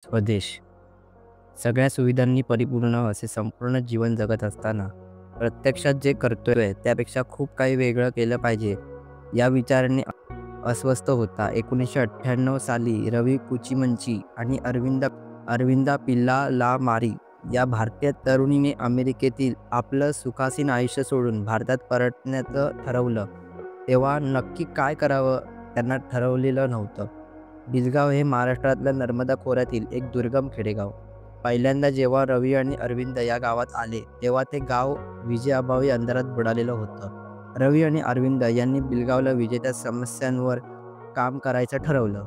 स्वदेश. सगळ्या सुविधांनी परिपूर्ण असे संपूर्ण जीवन जगत असताना प्रत्यक्षात जे कर्तव्य त्यापेक्षा खूप काही वेगळं केलं पाहिजे या विचाराने अस्वस्थ होता. 1998 साली रवी कुचिमंची आणि अरविंदा पिल्ला ला मारी या भारतीय तरुणीने अमेरिकेतील आपलं सुखासीन आयुष्य सोडून भारतात परतण्याचं ठरवलं. तेव्हा नक्की काय करावं त्यांना ठरवलेलं नव्हतं. बिलगाव हे महाराष्ट्रातल्या नर्मदा खोऱ्यातील एक दुर्गम खेडेगाव. पहिल्यांदा जेव्हा रवी आणि अरविंद या गावात आले तेव्हा ते गाव विजेअभावी अंधारात बुडालेलं होतं. रवी आणि अरविंद यांनी बिलगावला विजेच्या समस्यांवर काम करायचं ठरवलं.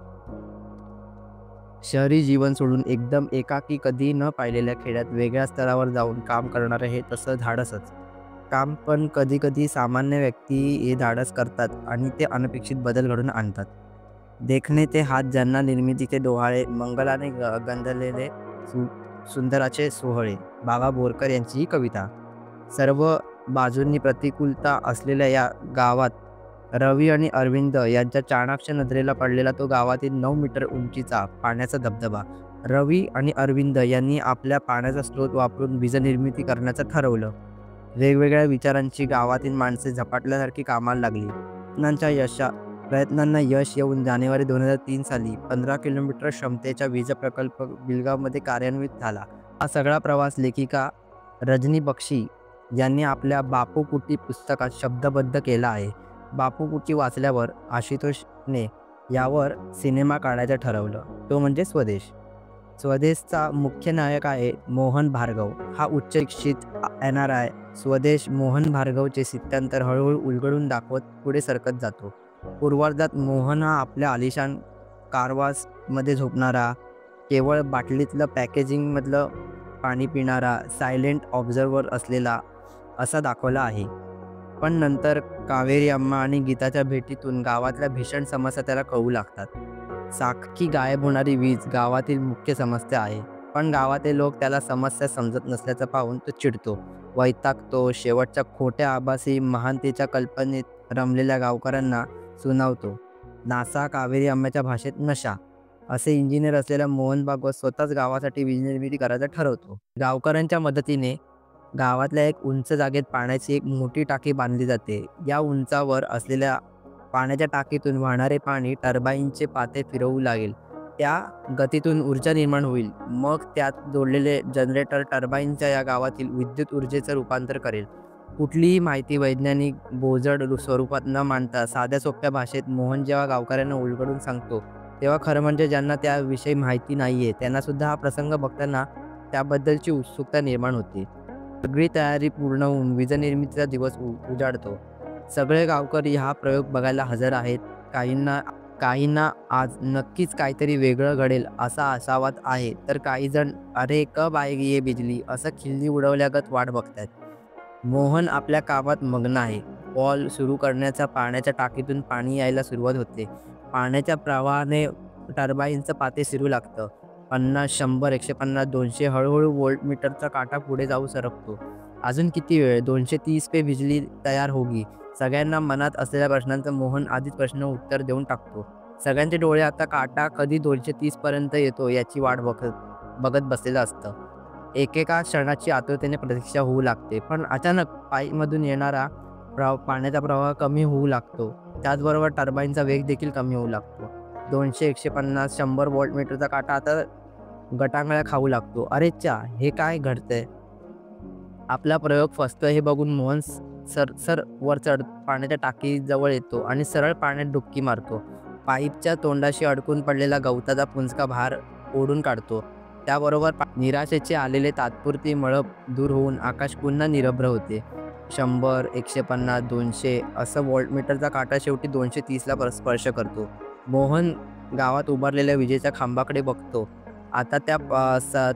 शहरी जीवन सोडून एकदम एकाकी, कधी न पाहिलेल्या खेड्यात वेगळ्या स्तरावर जाऊन काम करणारं हे तसं धाडसच काम. पण कधी कधी सामान्य व्यक्ती हे धाडस करतात आणि ते अनपेक्षित बदल घडून आणतात. देखणे ते हात ज्यांना निर्मितीचे डोहाळे, मंगलाने गंधलेले सुंदराचे सोहळे. बाबा बोरकर यांची ही कविता. सर्व बाजूंनी प्रतिकूलता असलेल्या या गावात रवी आणि अरविंद यांच्या चाणाक्ष नजरेला पडलेला तो गावातील 9 मीटर उंचीचा पाण्याचा धबधबा. रवी आणि अरविंद यांनी आपल्या पाण्याचा स्रोत वापरून वीजनिर्मिती करण्याचं ठरवलं. वेगवेगळ्या विचारांची गावातील माणसे झपाटल्यासारखी कामाला लागली. प्रयत्नांना यश येऊन जानेवारी 2003 साली 15 किलोमीटर क्षमतेचा वीज प्रकल्प बिलगावमध्ये कार्यान्वित झाला. हा सगळा प्रवास लेखिका रजनी बक्षी यांनी आपल्या बापू कुटी पुस्तकात शब्दबद्ध केला आहे. बापू कुटी वाचल्यावर आशुतोषने यावर सिनेमा काढायचं ठरवलं, तो म्हणजे स्वदेश. स्वदेशचा मुख्य नायक आहे मोहन भार्गव. हा उच्च शिक्षित NRI. स्वदेश मोहन भार्गवचे स्थित्यंतर हळूहळू उलगडून दाखवत पुढे सरकत जातो. पूर्वार्धात मोहन हा आपल्या आलिशान कारवासमध्ये झोपणारा, केवळ बाटलीतलं पॅकेजिंगमधलं पाणी पिणारा, सायलेंट ऑब्झर्वर असलेला असा दाखवला आहे. पण नंतर कावेरी अम्मा आणि गीताच्या भेटीतून गावातल्या भीषण समस्या त्याला कळू लागतात. सारखी गायब होणारी वीज गावातील मुख्य समस्या आहे. पण गावातील लोक त्याला समस्या समजत नसल्याचं पाहून तो चिडतो, वैतागतो. शेवटच्या खोट्या आभासी महानतेच्या कल्पनेत रमलेल्या गावकऱ्यांना सुनावतो. नासा कावेरी अम्माच्या भाषेत नशा. असे इंजिनियर असलेला मोहन भागवत स्वतःच गावासाठी वीज निर्मिती करायचं ठरवतो. गावकऱ्यांच्या मदतीने गावातल्या एक उंच जागेत पाण्याची एक मोठी टाकी बांधली जाते. या उंचावर असलेल्या पाण्याच्या टाकीतून वाहणारे पाणी टर्बाईनचे पाते फिरवू लागेल. त्या गतीतून ऊर्जा निर्माण होईल. मग त्यात जोडलेले जनरेटर टर्बाईनच्या या गावातील विद्युत ऊर्जेचं रूपांतर करेल. कुठलीही माहिती वैज्ञानिक बोजड स्वरूपात न मांडता साध्या सोप्या भाषेत मोहन जेव्हा गावकऱ्यांना उलगडून सांगतो तेव्हा खरं म्हणजे ज्यांना त्याविषयी माहिती नाहीये त्यांना सुद्धा हा प्रसंग बघताना त्याबद्दलची उत्सुकता निर्माण होते. सगळी तयारी पूर्ण होऊन वीजनिर्मितीचा दिवस उजाडतो. सगळे गावकरी हा प्रयोग बघायला हजर आहेत. काहींना आज नक्कीच काहीतरी वेगळं घडेल असा आशावाद आहे, तर काही जण अरे कब आएगी ये बिजली असं खिल्ली उडवल्यागत वाट बघतात. मोहन आपल्या कामात मग्न आहे. बॉल सुरू करण्याचा पाण्याच्या टाकीतून पाणी यायला सुरुवात होते. पाण्याच्या प्रवाहाने टर्बाईनचं पाते शिरू लागतं. 50, 100, 150, 200 हळूहळू व्होल्टमीटरचा काटा पुढे जाऊ सरकतो. अजून किती वेळ? 230 पे बिजली तयार होगी. सगळ्यांना मनात असलेल्या प्रश्नांचं मोहन आधीच प्रश्न उत्तर देऊन टाकतो. सगळ्यांचे डोळे आता काटा कधी 230 पर्यंत येतो याची वाट बघत बसलेलं असतं. एकेका क्षणाची आतुरतेने प्रतीक्षा होऊ लागते. पण अचानक पाईपमधून येणारा पाण्याचा प्रवाह कमी होऊ लागतो. त्याचबरोबर टर्बाईनचा वेग देखील कमी होऊ लागतो. 200, 150, 100 व्होल्टमीटरचा काटा आता गटांगळ्या खाऊ लागतो. अरे च्या, हे काय घडतंय? आपला प्रयोग फसतोय हे बघून मोहन सर वर पाण्याच्या टाकीजवळ येतो आणि सरळ पाण्यात डुबकी मारतो. पाईपच्या तोंडाशी अडकून पडलेला गवताचा पुंजका भार ओढून काढतो. त्याबरोबर निराशेचे आलेले तात्पुरती मळप दूर होऊन आकाश पुन्हा निरभ्र होते. 100, 150, 200 असं व्होल्टमीटरचा काटा शेवटी 230ला स्पर्श करतो. मोहन गावात उभारलेल्या विजेच्या खांबाकडे बघतो. आता त्या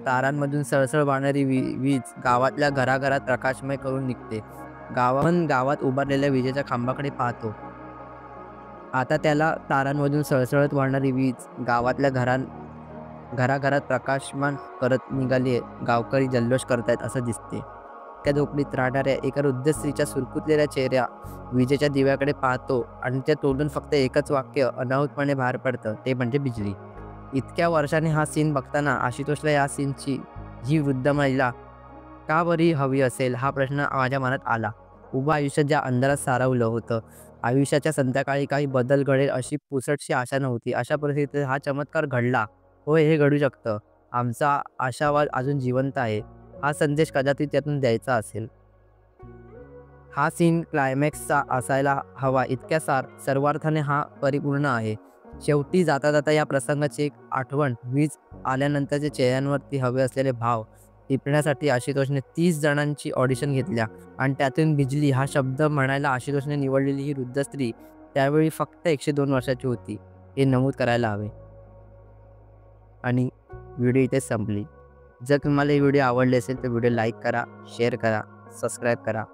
तारांमधून सळसळ वाहणारी वीज गावातल्या घराघरात प्रकाशमय करून निघते. गावात उभारलेल्या विजेच्या खांबाकडे पाहतो. आता त्याला तारांमधून सळसळत वाहणारी वीज गावातल्या घराघरात प्रकाशमान करत निघाली. गावकरी जल्लोष करतायत असं दिसते. त्या झोपडीत राहणाऱ्या एका वृद्ध स्त्रीच्या सुरकुतलेल्या चेहऱ्या विजेच्या दिव्याकडे पाहतो आणि त्या तोडून फक्त एकच वाक्य अनाहूतपणे बाहेर पडतं, ते म्हणजे बिजली. इतक्या वर्षांनी हा सीन बघताना आशुतोषला या सीनची ही वृद्ध महिला का बरी हवी असेल हा प्रश्न माझ्या मनात आला. उभं आयुष्य ज्या अंधारात सारवलं होतं, आयुष्याच्या संध्याकाळी काही बदल घडेल अशी पुसटशी आशा नव्हती. अशा परिस्थितीत हा चमत्कार घडला. होय, हे घडू शकतं. आमचा आशावाद अजून जिवंत आहे. हा संदेश कदाचित त्यातून द्यायचा असेल. हा सीन क्लायमॅक्सचा असायला हवा इतक्या सर्वार्थाने हा परिपूर्ण आहे. शेवटी जाता जाता या प्रसंगाची एक आठवण, वीज आल्यानंतरचे चेहऱ्यांवरती हवे असलेले भाव टिपण्यासाठी आशुतोषने 30 जणांची ऑडिशन घेतल्या आणि त्यातून बिजली हा शब्द म्हणायला आशुतोषने निवडलेली ही वृद्ध स्त्री त्यावेळी फक्त 102 वर्षाची होती, हे नमूद करायला हवे. आणि व्हिडिओ इथेच संपली. जर तुम्हाला ही व्हिडिओ आवडली असेल तर व्हिडिओ लाईक करा, शेअर करा, सबस्क्राईब करा.